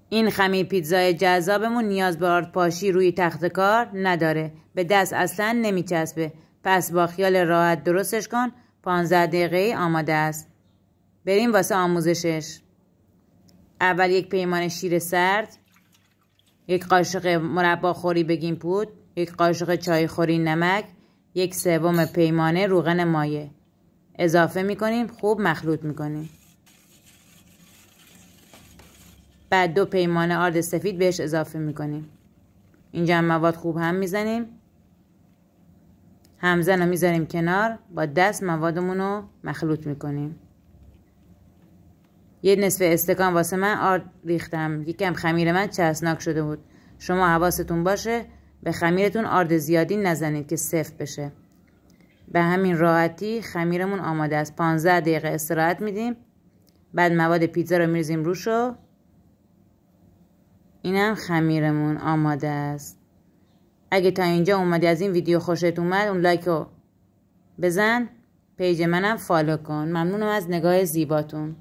این خمیر پیتزای جذابمون نیاز به آرد پاشی روی تخت کار نداره. به دست اصلا نمیچسبه. پس با خیال راحت درستش کن. 15 دقیقه آماده است. بریم واسه آموزشش. اول یک پیمانه شیر سرد، یک قاشق مربا خوری بیکینگ پودر، یک قاشق چای خوری نمک، 1/3 پیمانه روغن مایع اضافه میکنیم. خوب مخلوط میکنیم. بعد 2 پیمانه آرد سفید بهش اضافه میکنیم. اینجا هم مواد خوب هم میزنیم. همزن رو میذاریم کنار. با دست موادمون رو مخلوط میکنیم. یه نصف استکان واسه من آرد ریختم. یکم خمیر من چسبناک شده بود. شما حواستون باشه به خمیرتون آرد زیادی نزنید که سفت بشه. به همین راحتی خمیرمون آماده است. 15 دقیقه استراحت میدیم. بعد مواد پیتزا رو میریزیم روشو. اینم خمیرمون آماده است. اگه تا اینجا اومدی از این ویدیو خوشت اومد اون لایک رو بزن. پیج منم فالو کن. ممنونم از نگاه زیباتون.